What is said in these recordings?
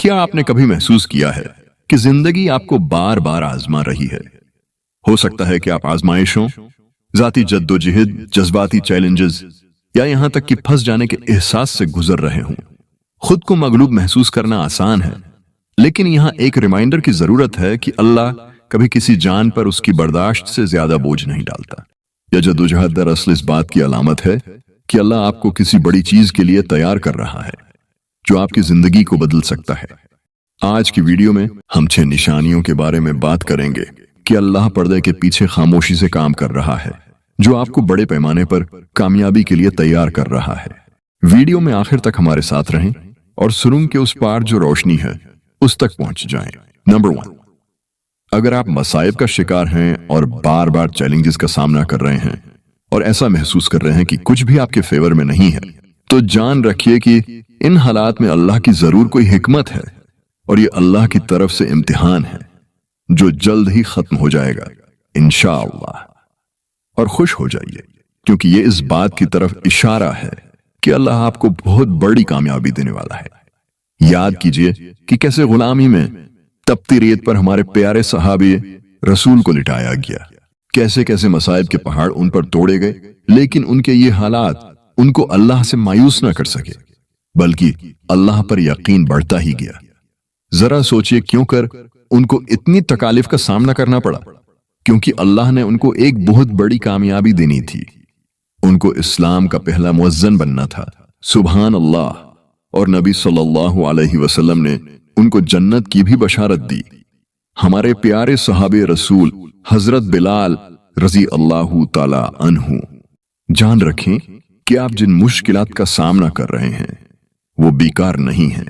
क्या आपने कभी महसूस किया है कि जिंदगी आपको बार बार आजमा रही है? हो सकता है कि आप आजमाइशों, जाती जद्दोजहद, जज्बाती चैलेंजेस या यहां तक कि फंस जाने के एहसास से गुजर रहे हों। खुद को मगलूब महसूस करना आसान है, लेकिन यहां एक रिमाइंडर की जरूरत है कि अल्लाह कभी किसी जान पर उसकी बर्दाश्त से ज्यादा बोझ नहीं डालता। यह जद्दोजहद दरअसल इस बात की अलामत है कि अल्लाह आपको किसी बड़ी चीज के लिए तैयार कर रहा है जो आपकी जिंदगी को बदल सकता है। आज की वीडियो में हम 6 निशानियों के बारे में बात करेंगे कि अल्लाह पर्दे के पीछे खामोशी से काम कर रहा है, जो आपको बड़े पैमाने पर कामयाबी के लिए तैयार कर रहा है। वीडियो में आखिर तक हमारे साथ रहें और सुरंग के उस पार जो रोशनी है उस तक पहुंच जाएं। नंबर 1, अगर आप मसाइब का शिकार हैं और बार बार चैलेंजेस का सामना कर रहे हैं और ऐसा महसूस कर रहे हैं कि कुछ भी आपके फेवर में नहीं है, तो जान रखिए कि इन हालात में अल्लाह की जरूर कोई हिकमत है और ये अल्लाह की तरफ से इम्तिहान है जो जल्द ही खत्म हो जाएगा इंशाअल्लाह। और खुश हो जाइए क्योंकि ये इस बात की तरफ इशारा है कि अल्लाह आपको बहुत बड़ी कामयाबी देने वाला है। याद कीजिए कि कैसे गुलामी में तपती रेत पर हमारे प्यारे सहाबी रसूल को लिटाया गया, कैसे कैसे मसाइब के पहाड़ उन पर तोड़े गए, लेकिन उनके ये हालात उनको अल्लाह से मायूस न कर सके, बल्कि अल्लाह पर यकीन बढ़ता ही गया। जरा सोचिए क्यों कर उनको इतनी तकालीफ का सामना करना पड़ा, क्योंकि अल्लाह ने उनको एक बहुत बड़ी कामयाबी देनी थी। उनको इस्लाम का पहला मुअज्जिन बनना था, सुभान अल्लाह। और नबी सल्लल्लाहु अलैहि वसल्लम ने उनको जन्नत की भी बशारत दी। हमारे प्यारे सहाबे रसूल हजरत बिलाल रजी अल्लाहु ताला अन्हु, जान रखें कि आप जिन मुश्किलात का सामना कर रहे हैं वो बेकार नहीं है।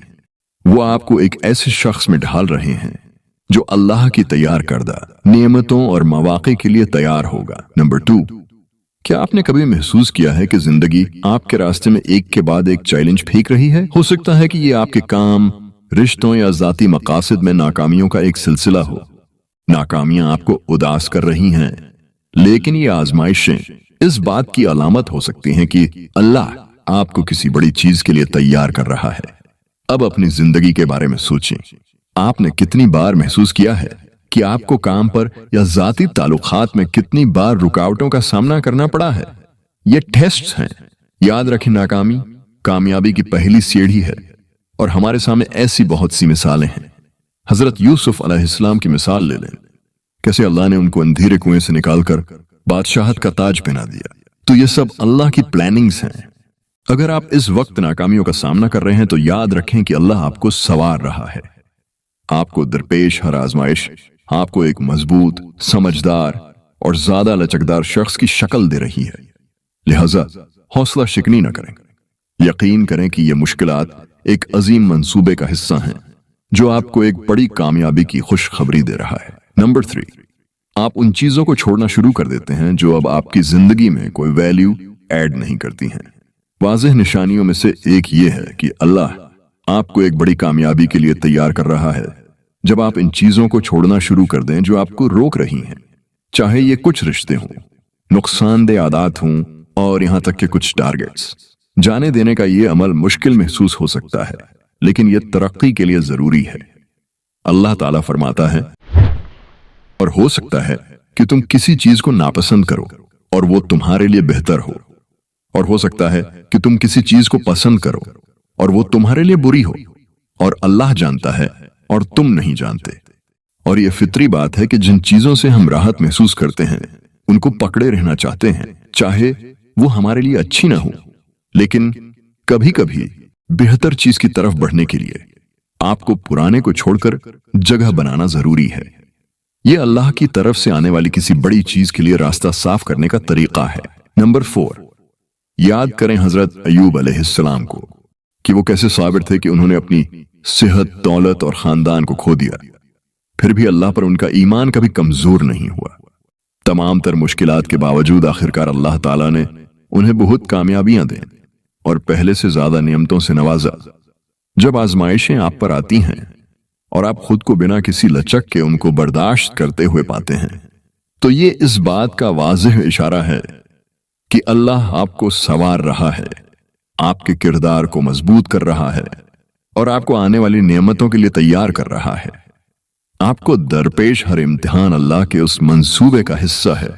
वो आपको एक ऐसे शख्स में ढाल रहे हैं जो अल्लाह की तैयार करदा नेमतों और मौके के लिए तैयार होगा। नंबर 2, क्या आपने कभी महसूस किया है कि जिंदगी आपके रास्ते में एक के बाद एक चैलेंज फेंक रही है? हो सकता है कि ये आपके काम, रिश्तों या जाती मकासद में नाकामियों का एक सिलसिला हो। नाकामियां आपको उदास कर रही हैं, लेकिन ये आजमाइशें इस बात की अलामत हो सकती हैं कि अल्लाह आपको किसी बड़ी चीज के लिए तैयार कर रहा है। अब अपनी जिंदगी के बारे में सोचें। आपने कितनी बार महसूस किया है कि आपको काम पर या जाती ताल्लुकात में कितनी बार रुकावटों का सामना करना पड़ा है? ये टेस्ट्स हैं। याद रखें, नाकामी कामयाबी की पहली सीढ़ी है और हमारे सामने ऐसी बहुत सी मिसालें हैं। हजरत यूसुफ अलैहिस्सलाम की मिसाल ले लें, कैसे अल्लाह ने उनको अंधेरे कुएं से निकालकर बादशाहत का ताज पहना दिया। तो ये सब अल्लाह की प्लानिंग्स हैं। अगर आप इस वक्त नाकामियों का सामना कर रहे हैं तो याद रखें कि अल्लाह आपको संवार रहा है। आपको दरपेश हर आजमाइश आपको एक मजबूत, समझदार और ज्यादा लचकदार शख्स की शक्ल दे रही है। लिहाजा हौसला शिकनी न करें। यकीन करें कि ये मुश्किलात एक अजीम मंसूबे का हिस्सा हैं जो आपको एक बड़ी कामयाबी की खुशखबरी दे रहा है। नंबर 3, आप उन चीजों को छोड़ना शुरू कर देते हैं जो अब आपकी जिंदगी में कोई वैल्यू ऐड नहीं करती हैं। वाज़ेह निशानियों में से एक ये है कि अल्लाह आपको एक बड़ी कामयाबी के लिए तैयार कर रहा है जब आप इन चीजों को छोड़ना शुरू कर दें जो आपको रोक रही हैं। चाहे ये कुछ रिश्ते हों, नुकसानदेह आदत हों और यहां तक कि कुछ टारगेट्स। जाने देने का ये अमल मुश्किल महसूस हो सकता है, लेकिन यह तरक्की के लिए जरूरी है। अल्लाह ताला फरमाता है, और हो सकता है कि तुम किसी चीज को नापसंद करो और वो तुम्हारे लिए बेहतर हो, और हो सकता है कि तुम किसी चीज को पसंद करो और वो तुम्हारे लिए बुरी हो, और अल्लाह जानता है और तुम नहीं जानते। और ये फितरी बात है कि जिन चीजों से हम राहत महसूस करते हैं उनको पकड़े रहना चाहते हैं, चाहे वो हमारे लिए अच्छी ना हो। लेकिन कभी कभी बेहतर चीज की तरफ बढ़ने के लिए आपको पुराने को छोड़कर जगह बनाना जरूरी है। ये अल्लाह की तरफ से आने वाली किसी बड़ी चीज के लिए रास्ता साफ करने का तरीका है। नंबर 4, याद करें हजरत अय्यूब अलैहिस्सलाम को कि वो कैसे साबिर थे कि उन्होंने अपनी सेहत, दौलत और खानदान को खो दिया, फिर भी अल्लाह पर उनका ईमान कभी कमजोर नहीं हुआ। तमाम तर मुश्किलात के बावजूद आखिरकार अल्लाह ताला ने उन्हें बहुत कामयाबियां दी और पहले से ज्यादा नियमतों से नवाजा। जब आजमाइशें आप पर आती हैं और आप खुद को बिना किसी लचक के उनको बर्दाश्त करते हुए पाते हैं, तो ये इस बात का वाज़ेह इशारा है कि अल्लाह आपको संवार रहा है, आपके किरदार को मजबूत कर रहा है और आपको आने वाली नेमतों के लिए तैयार कर रहा है। आपको दरपेश हर इम्तिहान अल्लाह के उस मंसूबे का हिस्सा है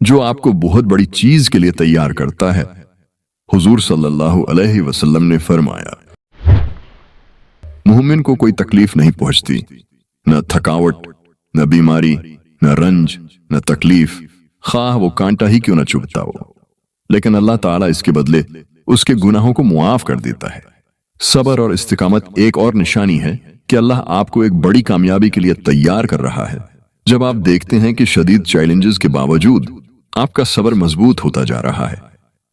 जो आपको बहुत बड़ी चीज के लिए तैयार करता है। हुजूर सल्लल्लाहु अलैहि वसल्लम ने फरमाया, मोमिन को कोई तकलीफ नहीं पहुंचती, न थकावट, न बीमारी, न रंज, न तकलीफ, खाह वो कांटा ही क्यों न चुभता हो, लेकिन अल्लाह ताला इसके बदले उसके गुनाहों को मुआफ कर देता है। सब्र और इस्तिकामत एक और निशानी है कि अल्लाह आपको एक बड़ी कामयाबी के लिए तैयार कर रहा है। जब आप देखते हैं कि शदीद चैलेंजेस के बावजूद आपका सब्र मजबूत होता जा रहा है,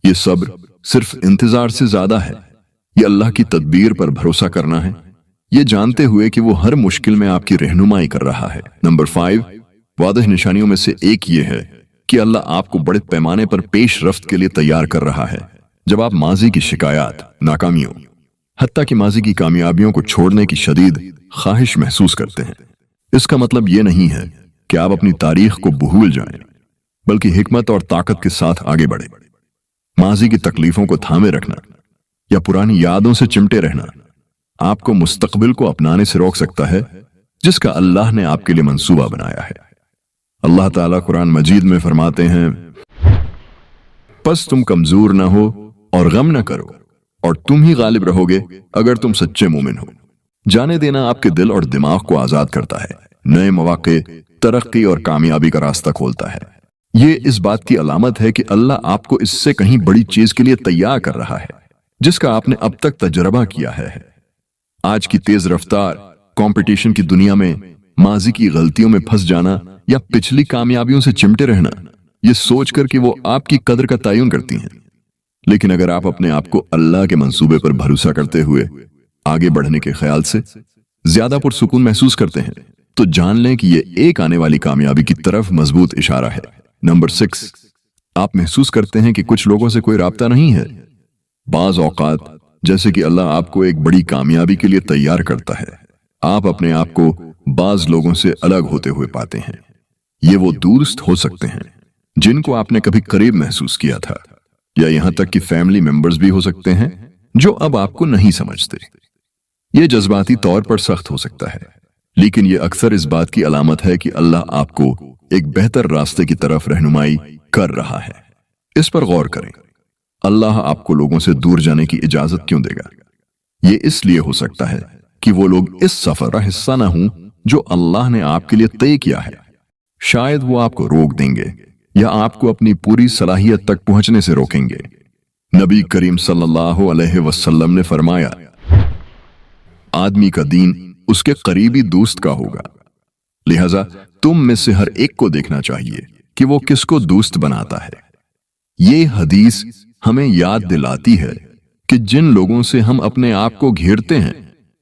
ये सब्र सिर्फ इंतजार से ज्यादा है, ये अल्लाह की तदबीर पर भरोसा करना है, ये जानते हुए कि वो हर मुश्किल में आपकी रहनुमाई कर रहा है। नंबर 5, वादह निशानियों में से एक ये है कि अल्लाह आपको बड़े पैमाने पर पेश रफ्त के लिए तैयार कर रहा है। जब आप माजी की शिकायत, नाकामियों, हत्ता कि माजी की कामयाबियों को छोड़ने की शदीद ख्वाहिश महसूस करते हैं, इसका मतलब ये नहीं है कि आप अपनी तारीख को भूल जाएं, बल्कि हिकमत और ताकत के साथ आगे बढ़े। माजी की तकलीफों को थामे रखना या पुरानी यादों से चिमटे रहना आपको मुस्तकबिल को अपनाने से रोक सकता है जिसका अल्लाह ने आपके लिए मंसूबा बनाया है। अल्लाह ताला कुरान मजीद में फरमाते हैं, बस तुम कमजोर ना हो और गम न करो और तुम ही गालिब रहोगे अगर तुम सच्चे मोमिन हो। जाने देना आपके दिल और दिमाग को आजाद करता है, नए मौके, तरक्की और कामयाबी का रास्ता खोलता है। ये इस बात की अलामत है कि अल्लाह आपको इससे कहीं बड़ी चीज के लिए तैयार कर रहा है जिसका आपने अब तक तजुर्बा किया है। आज की तेज रफ्तार कंपटीशन की दुनिया में माजी की गलतियों में फंस जाना या पिछली कामयाबियों से चिमटे रहना, ये सोचकर कि वो आपकी कदर का तयन करती हैं। लेकिन अगर आप अपने आप को अल्लाह के मंसूबे पर भरोसा करते हुए आगे बढ़ने के ख्याल से ज्यादा पुरसुकून महसूस करते हैं, तो जान लें कि ये एक आने वाली कामयाबी की तरफ मजबूत इशारा है। नंबर 6, आप महसूस करते हैं कि कुछ लोगों से कोई राब्ता नहीं है। बाज औकात जैसे कि अल्लाह आपको एक बड़ी कामयाबी के लिए तैयार करता है, आप अपने आप को बाज लोगों से अलग होते हुए पाते हैं। ये वो दोस्त हो सकते हैं जिनको आपने कभी करीब महसूस किया था, या यहां तक कि फैमिली मेंबर्स भी हो सकते हैं जो अब आपको नहीं समझते। ये जज्बाती तौर पर सख्त हो सकता है, लेकिन ये अक्सर इस बात की अलामत है कि अल्लाह आपको एक बेहतर रास्ते की तरफ रहनुमाई कर रहा है। इस पर गौर करें, अल्लाह आपको लोगों से दूर जाने की इजाजत क्यों देगा? ये इसलिए हो सकता है कि वो लोग इस सफर का हिस्सा ना हों जो अल्लाह ने आपके लिए तय किया है। शायद वो आपको रोक देंगे या आपको अपनी पूरी सलाहियत तक पहुंचने से रोकेंगे। नबी करीम सल्लल्लाहु अलैहि वसल्लम ने फरमाया, आदमी का दीन उसके करीबी दोस्त का होगा, लिहाजा तुम में से हर एक को देखना चाहिए कि वो किसको दोस्त बनाता है। ये हदीस हमें याद दिलाती है कि जिन लोगों से हम अपने आप को घेरते हैं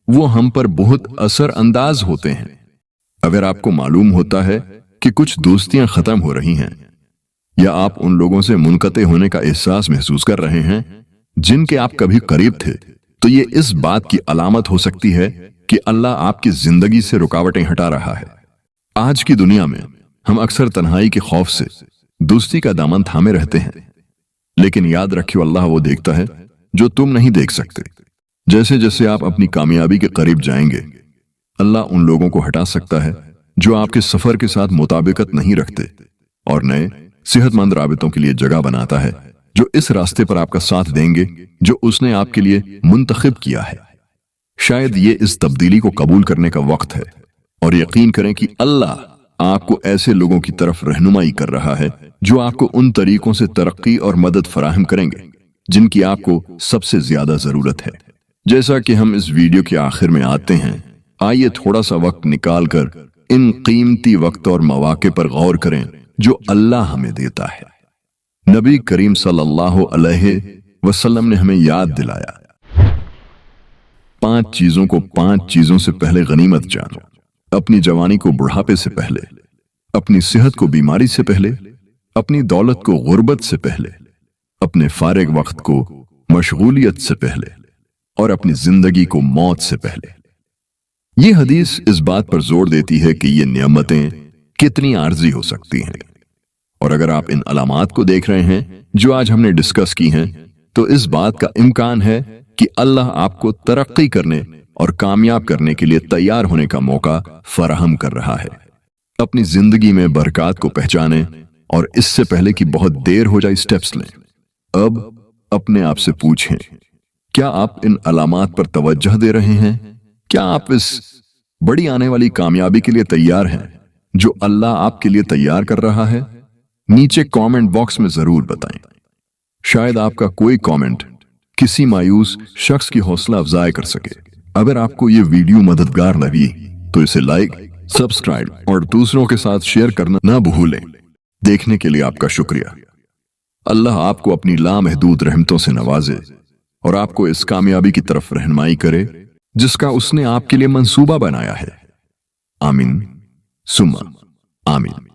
वो हम पर बहुत असर अंदाज होते हैं। अगर आपको मालूम होता है कि कुछ दोस्तियां खत्म हो रही हैं या आप उन लोगों से मुनक़ते होने का एहसास महसूस कर रहे हैं जिनके आप कभी करीब थे, तो ये इस बात की अलामत हो सकती है कि अल्लाह आपकी जिंदगी से रुकावटें हटा रहा है। आज की दुनिया में हम अक्सर तन्हाई के खौफ से दोस्ती का दामन थामे रहते हैं, लेकिन याद रखियो अल्लाह वो देखता है जो तुम नहीं देख सकते। जैसे जैसे आप अपनी कामयाबी के करीब जाएंगे, अल्लाह उन लोगों को हटा सकता है जो आपके सफर के साथ मुताबिकत नहीं रखते और नए सेहतमंद राबितों के लिए जगह बनाता है जो इस रास्ते पर आपका साथ देंगे जो उसने आपके लिए मुंतखब किया है। शायद ये इस तब्दीली को कबूल करने का वक्त है और यकीन करें कि अल्लाह आपको ऐसे लोगों की तरफ रहनुमाई कर रहा है जो आपको उन तरीकों से तरक्की और मदद फराहम करेंगे जिनकी आपको सबसे ज्यादा जरूरत है। जैसा कि हम इस वीडियो के आखिर में आते हैं, आइए थोड़ा सा वक्त निकाल कर इन कीमती वक्त और मौके पर गौर करें जो अल्लाह हमें देता है। नबी करीम सल्लल्लाहु अलैहि वसल्लम ने हमें याद दिलाया, 5 चीजों को 5 चीजों से पहले गनीमत जानो। अपनी जवानी को बुढ़ापे से पहले, अपनी सेहत को बीमारी से पहले, अपनी दौलत को गुर्बत से पहले, अपने फारिग वक्त को मशगूलियत से पहले और अपनी जिंदगी को मौत से पहले। ये हदीस इस बात पर जोर देती है कि ये नियमतें कितनी आर्जी हो सकती हैं, और अगर आप इन अलामात को देख रहे हैं जो आज हमने डिस्कस की हैं, तो इस बात का इम्कान है कि अल्लाह आपको तरक्की करने और कामयाब करने के लिए तैयार होने का मौका फराहम कर रहा है। अपनी जिंदगी में बरकत को पहचानें और इससे पहले कि बहुत देर हो जाए स्टेप्स लें। अब अपने आप से पूछें, क्या आप इन अलामात पर तवज्जो दे रहे हैं? क्या आप इस बड़ी आने वाली कामयाबी के लिए तैयार हैं जो अल्लाह आपके लिए तैयार कर रहा है? नीचे कमेंट बॉक्स में जरूर बताएं। शायद आपका कोई कमेंट किसी मायूस शख्स की हौसला अफजाई कर सके। अगर आपको ये वीडियो मददगार लगी तो इसे लाइक, सब्सक्राइब और दूसरों के साथ शेयर करना ना भूलें। देखने के लिए आपका शुक्रिया। अल्लाह आपको अपनी लामहदूद रहमतों से नवाजे और आपको इस कामयाबी की तरफ रहनुमाई करे जिसका उसने आपके लिए मंसूबा बनाया है। आमीन सुम्मा आमीन।